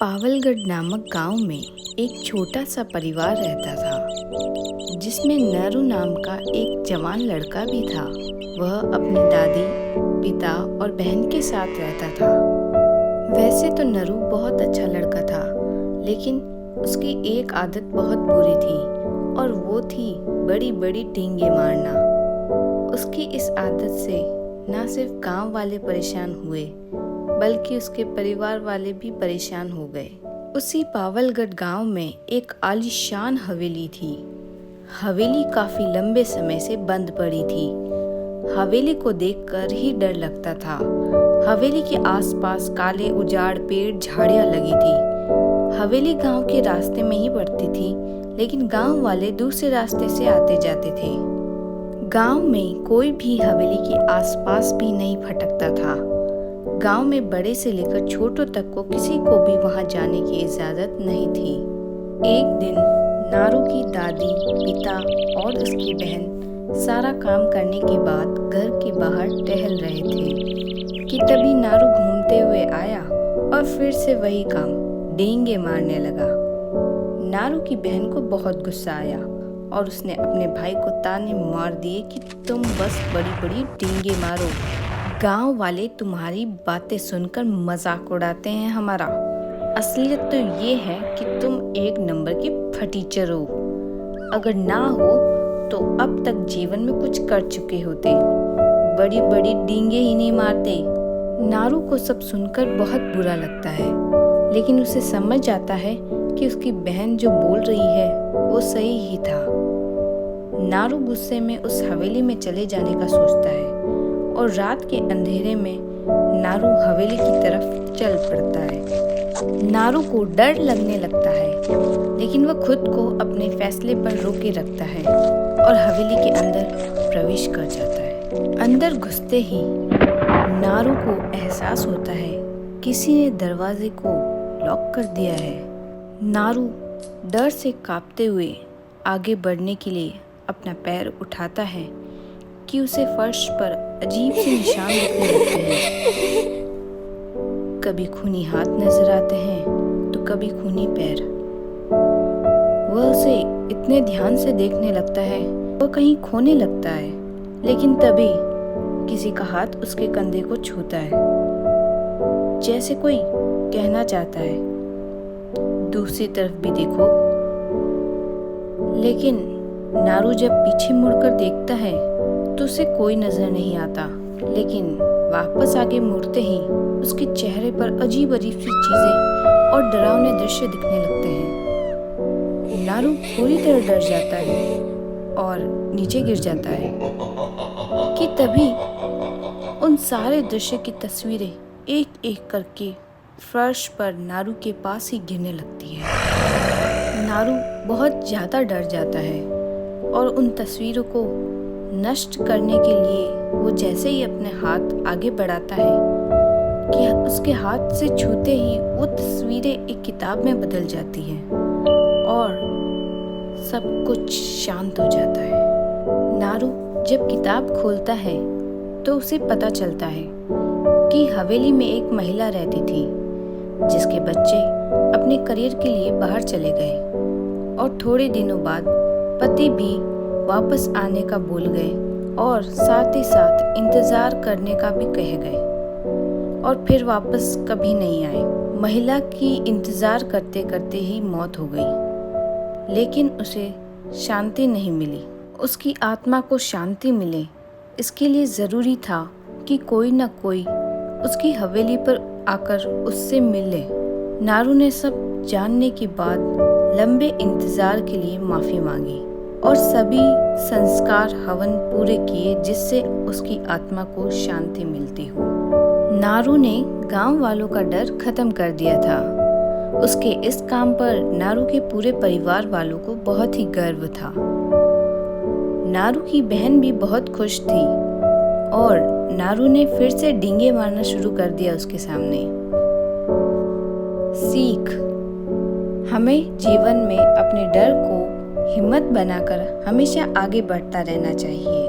पावलगढ़ नामक गांव में एक छोटा सा परिवार रहता था जिसमें नरू नाम का एक जवान लड़का भी था। वह अपनी दादी, पिता और बहन के साथ रहता था। वैसे तो नरू बहुत अच्छा लड़का था, लेकिन उसकी एक आदत बहुत बुरी थी और वो थी बड़ी बड़ी डींगे मारना। उसकी इस आदत से न सिर्फ गांव वाले परेशान हुए बल्कि उसके परिवार वाले भी परेशान हो गए। उसी पावलगढ़ गांव में एक आलीशान हवेली थी। हवेली काफी लंबे समय से बंद पड़ी थी। हवेली को देखकर ही डर लगता था। हवेली के आसपास काले उजाड़ पेड़ झाड़ियां लगी थी। हवेली गांव के रास्ते में ही पड़ती थी, लेकिन गांव वाले दूसरे रास्ते से आते जाते थे। गांव में कोई भी हवेली के आसपास भी नहीं फटकता था। गांव में बड़े से लेकर छोटों तक को किसी को भी वहां जाने की इजाजत नहीं थी। एक दिन नारू की दादी, पिता और उसकी बहन सारा काम करने के बाद घर के बाहर टहल रहे थे कि तभी नारू घूमते हुए आया और फिर से वही काम डींगे मारने लगा। नारू की बहन को बहुत गुस्सा आया और उसने अपने भाई को ताने मार दिए कि तुम बस बड़ी बड़ी डींगे मारो। गांव वाले तुम्हारी बातें सुनकर मजाक उड़ाते हैं हमारा। असलियत तो ये है कि तुम एक नंबर की फटीचर हो। अगर ना हो तो अब तक जीवन में कुछ कर चुके होते। बड़ी बड़ी डींगे ही नहीं मारते। नारू को सब सुनकर बहुत बुरा लगता है, लेकिन उसे समझ आता है कि उसकी बहन जो बोल रही है वो सही ही था। नारू गुस्से में उस हवेली में चले जाने का सोचता है और रात के अंधेरे में नारू हवेली की तरफ चल पड़ता है। नारू को डर लगने लगता है, लेकिन वह खुद को अपने फैसले पर रोके रखता है और हवेली के अंदर प्रवेश कर जाता है। अंदर घुसते ही नारू को एहसास होता है किसी ने दरवाजे को लॉक कर दिया है। नारू डर से कांपते हुए आगे बढ़ने के लिए अपना पैर उठाता है कि उसे फर्श पर अजीब से निशान दिखने लगते हैं। कभी खूनी हाथ नजर आते हैं तो कभी खूनी पैर। वह उसे इतने ध्यान से देखने लगता है वह कहीं खोने लगता है, लेकिन तभी किसी का हाथ उसके कंधे को छूता है, जैसे कोई कहना चाहता है दूसरी तरफ भी देखो। लेकिन नारू जब पीछे मुड़कर देखता है तो उसे कोई नजर नहीं आता, लेकिन वापस आगे मुड़ते ही उसके चेहरे पर अजीब अजीब सी चीजें और डरावने दृश्य दिखने लगते हैं। नारू पूरी तरह डर जाता है और नीचे गिर जाता है कि तभी उन सारे दृश्य की तस्वीरें एक एक करके फर्श पर नारू के पास ही गिरने लगती है। नारू बहुत ज्यादा डर जाता है और उन तस्वीरों को नष्ट करने के लिए वो जैसे ही अपने हाथ आगे बढ़ाता है कि उसके हाथ से छूते ही वो तस्वीरें एक किताब में बदल जाती हैं और सब कुछ शांत हो जाता है। नारू जब किताब खोलता है तो उसे पता चलता है कि हवेली में एक महिला रहती थी जिसके बच्चे अपने करियर के लिए बाहर चले गए और थोड़े दिनों बाद पति भी वापस आने का बोल गए और साथ ही साथ इंतजार करने का भी कह गए और फिर वापस कभी नहीं आए। महिला की इंतजार करते करते ही मौत हो गई, लेकिन उसे शांति नहीं मिली। उसकी आत्मा को शांति मिले इसके लिए जरूरी था कि कोई न कोई उसकी हवेली पर आकर उससे मिले। नारू ने सब जानने के बाद लंबे इंतजार के लिए माफी मांगी और सभी संस्कार हवन पूरे किए जिससे उसकी आत्मा को शांति मिलती हो। नारू ने गांव वालों का डर खत्म कर दिया था। उसके इस काम पर नारू के पूरे परिवार वालों को बहुत ही गर्व था। नारू की बहन भी बहुत खुश थी और नारू ने फिर से डींगे मारना शुरू कर दिया उसके सामने। सीख: हमें जीवन में अपने डर को हिम्मत बनाकर हमेशा आगे बढ़ता रहना चाहिए।